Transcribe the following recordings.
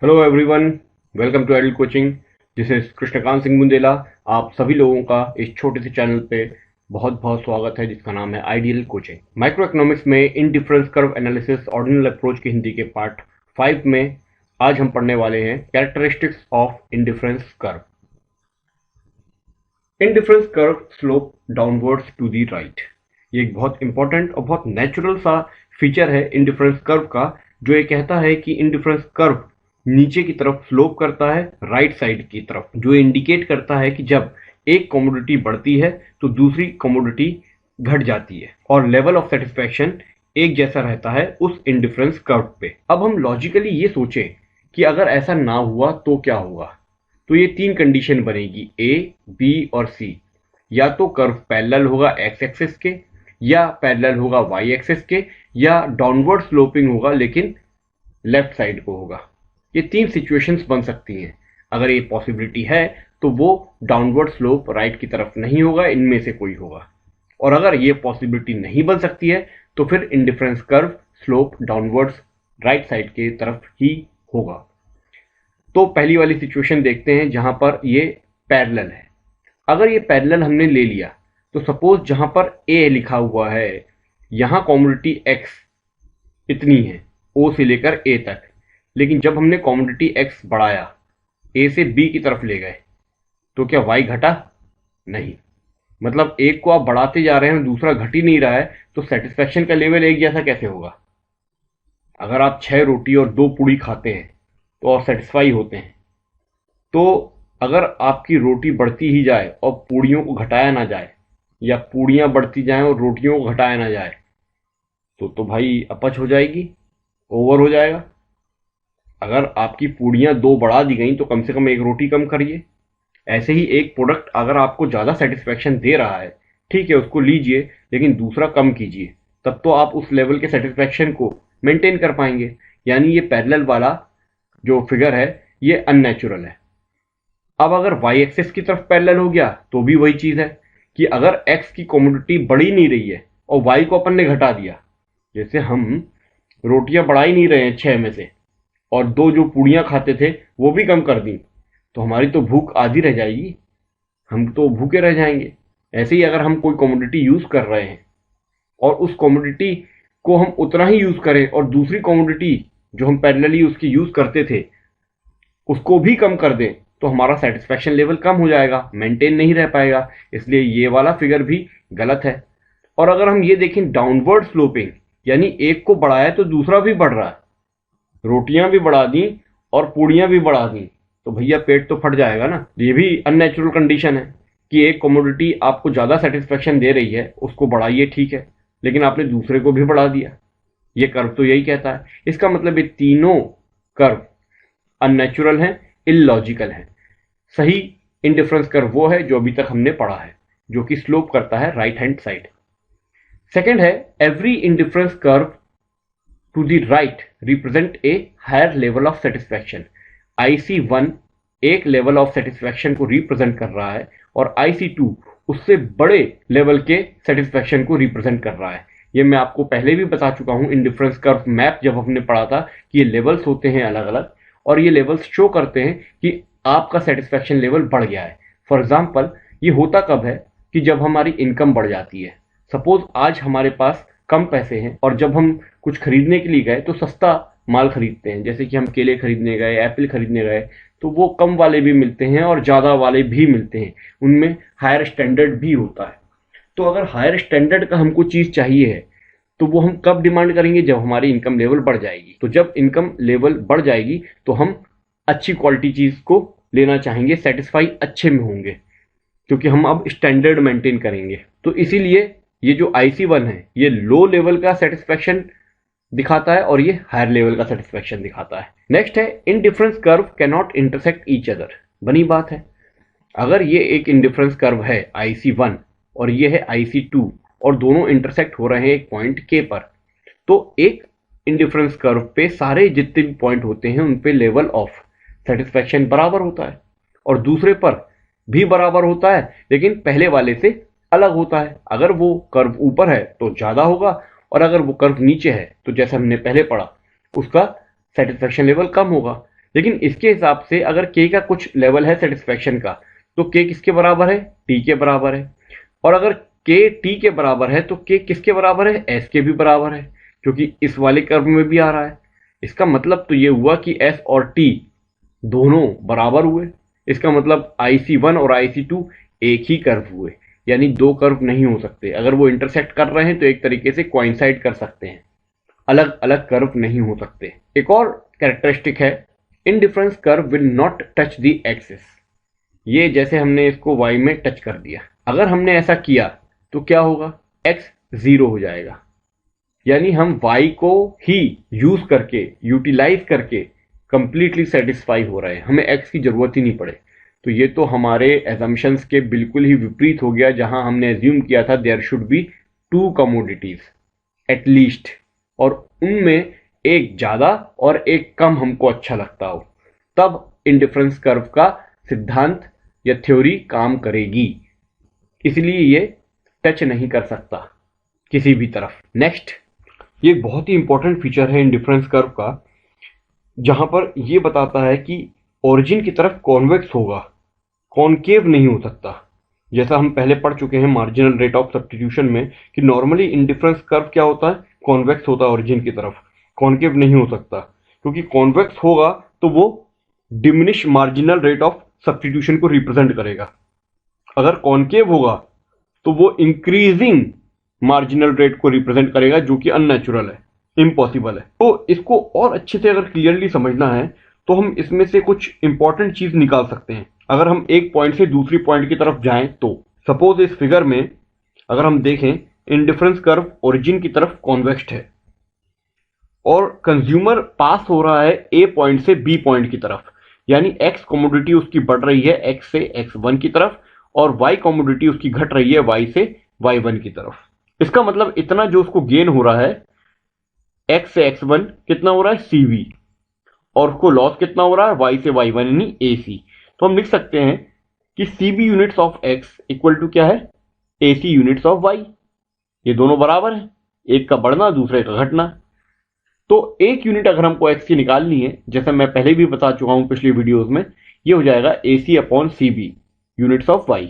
Hello everyone, welcome to एडल coaching. This is Krishnakant Singh Bundela. आप सभी लोगों का इस छोटे से चैनल पे बहुत बहुत स्वागत है जिसका नाम है आइडियल कोचिंग। माइक्रो इकोनॉमिक्स में indifference curve analysis ordinal approach की हिंदी के पार्ट 5 में आज हम पढ़ने वाले हैं characteristics of indifference curve. Indifference curve slope downwards to the right. ये एक बहुत इंपॉर्टेंट और बहुत नेचुरल सा फीचर है इनडिफरेंस कर्व का, जो ये कहता है कि इनडिफरेंस कर्व नीचे की तरफ स्लोप करता है राइट साइड की तरफ, जो इंडिकेट करता है कि जब एक कमोडिटी बढ़ती है तो दूसरी कमोडिटी घट जाती है और लेवल ऑफ सेटिस्फैक्शन एक जैसा रहता है उस इनडिफरेंस कर्व पे। अब हम लॉजिकली ये सोचें कि अगर ऐसा ना हुआ तो क्या होगा, तो ये तीन कंडीशन बनेगी ए, बी और सी। या तो कर्व पैरेलल होगा एक्स एक्सिस के, या पैरेलल होगा वाई एक्सिस के, या डाउनवर्ड स्लोपिंग होगा लेकिन लेफ्ट साइड को होगा। ये तीन सिचुएशंस बन सकती हैं। अगर ये पॉसिबिलिटी है तो वो डाउनवर्ड स्लोप राइट की तरफ नहीं होगा, इनमें से कोई होगा। और अगर ये पॉसिबिलिटी नहीं बन सकती है तो फिर indifference curve slope downwards right side के तरफ ही होगा। तो पहली वाली सिचुएशन देखते हैं जहां पर ये पैरेलल है। अगर ये पैरेलल हमने ले लिया तो सपोज जहां पर ए लिखा हुआ है, यहां कॉमोडिटी एक्स इतनी है ओ से लेकर ए तक, लेकिन जब हमने कॉमोडिटी एक्स बढ़ाया ए से बी की तरफ ले गए तो क्या वाई घटा? नहीं। मतलब एक को आप बढ़ाते जा रहे हैं दूसरा घट ही नहीं रहा है, तो सेटिस्फैक्शन का लेवल एक जैसा कैसे होगा? अगर आप 6 रोटी और 2 पूड़ी खाते हैं तो और सेटिस्फाई होते हैं, तो अगर आपकी रोटी बढ़ती ही जाए और पूड़ियों को घटाया ना जाए, या पूड़ियां बढ़ती जाएं और रोटियों को घटाया ना जाए, तो भाई अपच हो जाएगी, ओवर हो जाएगा। अगर आपकी पूड़ियां 2 बढ़ा दी गई तो कम से कम एक रोटी कम करिए। ऐसे ही एक प्रोडक्ट अगर आपको ज़्यादा सेटिस्फैक्शन दे रहा है, ठीक है उसको लीजिए, लेकिन दूसरा कम कीजिए, तब तो आप उस लेवल के सेटिस्फैक्शन को मेंटेन कर पाएंगे। यानी ये पैरेलल वाला जो फिगर है ये अननेचुरल है। अब अगर वाई एक्सिस की तरफ पैरेलल हो गया तो भी वही चीज़ है कि अगर एक्स की कमोडिटी बढ़ ही नहीं रही है और वाई को अपन ने घटा दिया, जैसे हम रोटियां बढ़ा ही नहीं रहे हैं 6 में से, और 2 जो पूड़ियां खाते थे वो भी कम कर दी, तो हमारी तो भूख आधी रह जाएगी, हम तो भूखे रह जाएंगे। ऐसे ही अगर हम कोई कमोडिटी यूज कर रहे हैं और उस कमोडिटी को हम उतना ही यूज करें और दूसरी कमोडिटी जो हम पैरेलली उसकी यूज करते थे उसको भी कम कर दें, तो हमारा सेटिस्फैक्शन लेवल कम हो जाएगा, मेंटेन नहीं रह पाएगा। इसलिए ये वाला फिगर भी गलत है। और अगर हम ये देखें डाउनवर्ड स्लोपिंग, यानी एक को बढ़ाया तो दूसरा भी बढ़ रहा है, रोटियां भी बढ़ा दी और पूड़ियां भी बढ़ा दी, तो भैया पेट तो फट जाएगा ना। ये भी अननेचुरल कंडीशन है कि एक कमोडिटी आपको ज़्यादा सेटिस्फैक्शन दे रही है, उसको बढ़ाइए ठीक है, लेकिन आपने दूसरे को भी बढ़ा दिया। ये कर्व तो यही कहता है। इसका मतलब ये तीनों कर्व अननेचुरल हैं, इलॉजिकल हैं। सही इनडिफरेंस कर्व वो है जो अभी तक हमने पढ़ा है, जो कि स्लोप करता है राइट हैंड साइड। सेकेंड है every indifference curve to the right represent a higher level of satisfaction। IC1 एक लेवल ऑफ सेटिस्फैक्शन को रिप्रेजेंट कर रहा है और IC2 उससे बड़े लेवल के सेटिस्फैक्शन को रिप्रेजेंट कर रहा है। ये मैं आपको पहले भी बता चुका हूं इंडिफरेंस कर्व मैप जब हमने पढ़ा था कि ये लेवल्स होते हैं अलग अलग, और ये लेवल्स शो करते हैं कि आपका सेटिस्फैक्शन लेवल बढ़ गया है। फॉर एग्जाम्पल ये होता कब है कि जब हमारी इनकम बढ़ जाती है। सपोज आज हमारे पास कम पैसे हैं और जब हम कुछ खरीदने के लिए गए तो सस्ता माल खरीदते हैं, जैसे कि हम केले खरीदने गए, एप्पल खरीदने गए, तो वो कम वाले भी मिलते हैं और ज़्यादा वाले भी मिलते हैं, उनमें हायर स्टैंडर्ड भी होता है। तो अगर हायर स्टैंडर्ड का हमको चीज़ चाहिए है तो वो हम कब डिमांड करेंगे? जब हमारी इनकम लेवल बढ़ जाएगी। तो जब इनकम लेवल बढ़ जाएगी तो हम अच्छी क्वालिटी चीज़ को लेना चाहेंगे, सेटिस्फाई अच्छे में होंगे, क्योंकि हम अब स्टैंडर्ड मेंटेन करेंगे। तो इसीलिए ये जो IC1 है ये लो लेवल का सेटिस्फैक्शन दिखाता है और ये हायर लेवल का सेटिस्फैक्शन दिखाता है। नेक्स्ट है indifference curve can not intersect each other. बनी बात है, अगर ये एक इनडिफरेंस कर्व है IC1 और ये है IC2 और दोनों इंटरसेक्ट हो रहे हैं एक पॉइंट K पर, तो एक इनडिफरेंस कर्व पे सारे जितने भी पॉइंट होते हैं उन पे लेवल ऑफ सेटिस्फैक्शन बराबर होता है और दूसरे पर भी बराबर होता है, लेकिन पहले वाले से अलग होता है। अगर वो कर्व ऊपर है तो ज़्यादा होगा और अगर वो कर्व नीचे है तो जैसे हमने पहले पढ़ा उसका सेटिस्फैक्शन लेवल कम होगा। लेकिन इसके हिसाब से अगर k का कुछ लेवल है सेटिस्फेक्शन का, तो k किसके बराबर है? t के बराबर है। और अगर k t के बराबर है तो k किसके बराबर है? s के भी बराबर है, क्योंकि इस वाले कर्व में भी आ रहा है। इसका मतलब तो ये हुआ कि s और t दोनों बराबर हुए। इसका मतलब IC1 और IC2 एक ही कर्व हुए, यानी दो कर्व नहीं हो सकते। अगर वो इंटरसेक्ट कर रहे हैं तो एक तरीके से कोइंसाइड कर सकते हैं, अलग अलग कर्व नहीं हो सकते। एक और कैरेक्टरिस्टिक है, indifference curve will not touch the axis. ये जैसे हमने इसको y में टच कर दिया, अगर हमने ऐसा किया तो क्या होगा? x 0 हो जाएगा, यानी हम y को ही यूज करके, यूटिलाइज करके कंप्लीटली सेटिस्फाई हो रहे हैं, हमें x की जरूरत ही नहीं पड़े। तो ये तो हमारे एजम्पशंस के बिल्कुल ही विपरीत हो गया, जहां हमने एज्यूम किया था there should be two commodities at least, और उनमें एक ज्यादा और एक कम हमको अच्छा लगता हो, तब इंडिफरेंस कर्व का सिद्धांत या थ्योरी काम करेगी। इसलिए ये टच नहीं कर सकता किसी भी तरफ। नेक्स्ट, ये बहुत ही इंपॉर्टेंट फीचर है इंडिफरेंस कर्व का, जहां पर ये बताता है कि ओरिजिन की तरफ कॉन्वेक्स होगा, कॉनकेव नहीं हो सकता। जैसा हम पहले पढ़ चुके हैं मार्जिनल रेट ऑफ सब्स्टिट्यूशन में कि नॉर्मली इंडिफरेंस कर्व क्या होता है? कॉन्वेक्स होता है ओरिजिन की तरफ, कॉनकेव नहीं हो सकता, क्योंकि कॉन्वेक्स होगा तो वो diminish marginal rate of substitution को रिप्रेजेंट करेगा। अगर कॉनकेव होगा तो वो इंक्रीजिंग मार्जिनल रेट को रिप्रेजेंट करेगा, जो कि अननेचुरल है, इम्पॉसिबल है। तो इसको और अच्छे से अगर क्लियरली समझना है तो हम इसमें से कुछ इंपॉर्टेंट चीज निकाल सकते हैं। अगर हम एक पॉइंट से दूसरी पॉइंट की तरफ जाएं तो सपोज इस फिगर में अगर हम देखें, इंडिफरेंस कर्व ओरिजिन की तरफ कॉन्वेक्स है और कंज्यूमर पास हो रहा है ए पॉइंट से बी पॉइंट की तरफ, यानी एक्स कमोडिटी उसकी बढ़ रही है एक्स से x1 की तरफ और y कमोडिटी उसकी घट रही है y से y1 की तरफ। इसका मतलब इतना जो उसको गेन हो रहा है x से x1 कितना हो रहा है? CV, और उसको लॉस कितना हो रहा है? y से y1 यानी AC। तो हम लिख सकते हैं कि CV units of x equal to क्या है? AC units of y। ये दोनों बराबर है, एक का बढ़ना दूसरे का घटना। तो एक यूनिट अगर हमको x की निकालनी है, जैसे मैं पहले भी बता चुका हूं पिछली वीडियोस में, ये हो जाएगा AC upon CB units of y।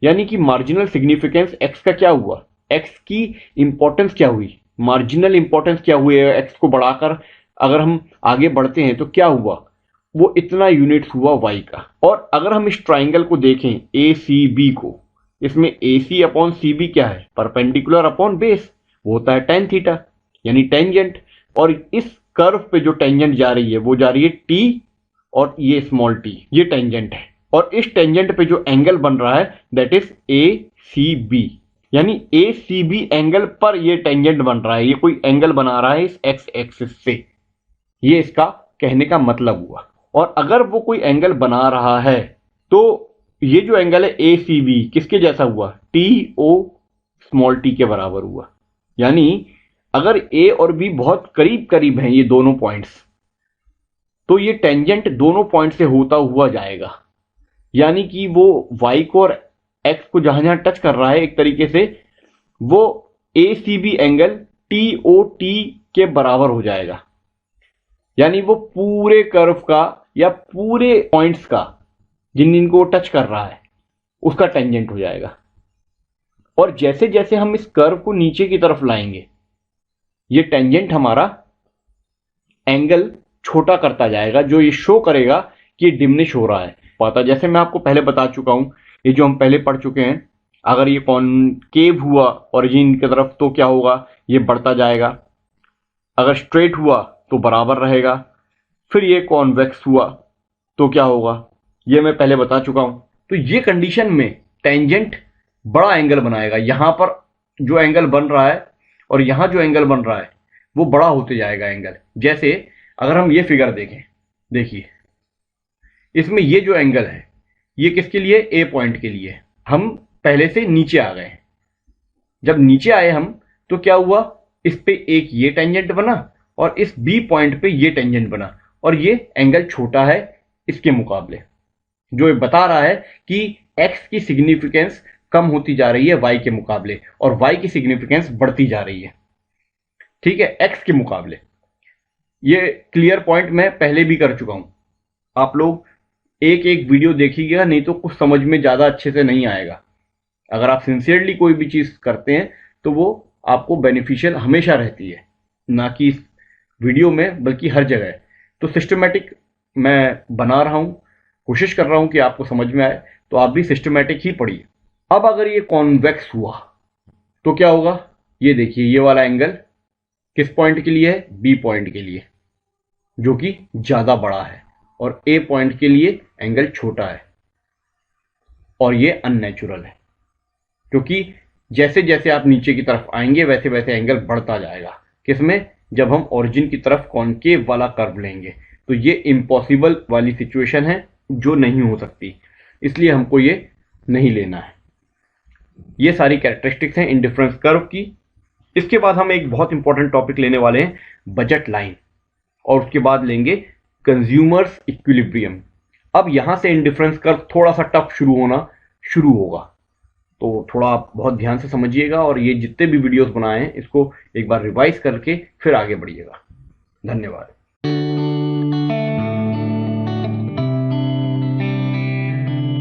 यानी कि मार्जिनल सिग्निफिकेंस x का क्या हुआ? x की इंपॉर्टेंस क्या हुई? मार्जिनल इंपॉर्टेंस क्या हुई है? x को बढ़ाकर अगर हम आगे बढ़ते हैं तो क्या हुआ? वो इतना यूनिट्स हुआ y का। और अगर हम इस ट्राइंगल को देखें ACB को, इसमें AC अपॉन CB क्या है? परपेंडिकुलर अपॉन बेस, वो होता है tan थीटा यानी टेंजेंट। और इस कर्व पे जो टेंजेंट जा रही है वो जा रही है t, और ये स्मॉल t, ये टेंजेंट है। और इस टेंजेंट पे जो एंगल बन रहा है दैट इज ACB, यानी ACB एंगल पर ये टेंजेंट बन रहा है, ये कोई एंगल बना रहा है इस x एक्सिस से। ये इसका कहने का मतलब हुआ। और अगर वो कोई एंगल बना रहा है तो ये जो एंगल है ACB किसके जैसा हुआ? TO स्मॉल t के बराबर हुआ। यानी अगर A और B बहुत करीब करीब हैं ये दोनों पॉइंट्स, तो ये टेंजेंट दोनों पॉइंट से होता हुआ जाएगा, यानी कि वो y को और x को जहां जहां टच कर रहा है एक तरीके से वो ACB एंगल TOT के बराबर हो जाएगा। यानी वो पूरे कर्व का या पूरे पॉइंट्स का जिन जिनको टच कर रहा है उसका टेंजेंट हो जाएगा। और जैसे जैसे हम इस कर्व को नीचे की तरफ लाएंगे ये टेंजेंट हमारा एंगल छोटा करता जाएगा, जो ये शो करेगा कि डिमिनिश हो रहा है। पता, जैसे मैं आपको पहले बता चुका हूं, ये जो हम पहले पढ़ चुके हैं, अगर ये कॉनकेव हुआ ओरिजिन की तरफ तो क्या होगा? ये बढ़ता जाएगा। अगर स्ट्रेट हुआ तो बराबर रहेगा। फिर ये कॉन्वेक्स हुआ तो क्या होगा? ये मैं पहले बता चुका हूं। तो ये कंडीशन में टेंजेंट बड़ा एंगल बनाएगा। यहां पर जो एंगल बन रहा है और यहां जो एंगल बन रहा है वो बड़ा होते जाएगा एंगल। जैसे अगर हम ये फिगर देखें, देखिए इसमें ये जो एंगल है ये किसके लिए? ए पॉइंट के लिए। हम पहले से नीचे आ गए, जब नीचे आए हम तो क्या हुआ? इस पे एक ये टेंजेंट बना और इस बी पॉइंट पे ये टेंजेंट बना, और ये एंगल छोटा है इसके मुकाबले, जो बता रहा है कि एक्स की सिग्निफिकेंस कम होती जा रही है y के मुकाबले और y की सिग्निफिकेंस बढ़ती जा रही है, ठीक है, x के मुकाबले। ये क्लियर पॉइंट मैं पहले भी कर चुका हूं। आप लोग एक एक वीडियो देखिएगा, नहीं तो कुछ समझ में ज़्यादा अच्छे से नहीं आएगा। अगर आप सिंसियरली कोई भी चीज़ करते हैं तो वो आपको बेनिफिशियल हमेशा रहती है, ना कि इस वीडियो में बल्कि हर जगह। तो सिस्टमेटिक मैं बना रहा हूँ, कोशिश कर रहा हूँ कि आपको समझ में आए, तो आप भी सिस्टमेटिक ही पढ़िए। अब अगर ये कॉन्वेक्स हुआ तो क्या होगा, ये देखिए, ये वाला एंगल किस पॉइंट के लिए है, बी पॉइंट के लिए, जो कि ज़्यादा बड़ा है, और ए पॉइंट के लिए एंगल छोटा है, और ये अननेचुरल है, क्योंकि जैसे जैसे आप नीचे की तरफ आएंगे वैसे वैसे एंगल बढ़ता जाएगा। किसमें, जब हम ओरिजिन की तरफ कॉनकेव वाला कर्व लेंगे, तो ये इम्पॉसिबल वाली सिचुएशन है जो नहीं हो सकती, इसलिए हमको ये नहीं लेना है। ये सारी कैरेक्टरिस्टिक्स हैं इंडिफरेंस कर्व की। इसके बाद हम एक बहुत इंपॉर्टेंट टॉपिक लेने वाले हैं, बजट लाइन, और उसके बाद लेंगे कंज्यूमर्स इक्विलिब्रियम। अब यहां से इंडिफरेंस कर्व थोड़ा सा टफ शुरू होना शुरू होगा, तो थोड़ा आप बहुत ध्यान से समझिएगा, और ये जितने भी वीडियोस बनाए हैं इसको एक बार रिवाइज करके फिर आगे बढ़िएगा। धन्यवाद।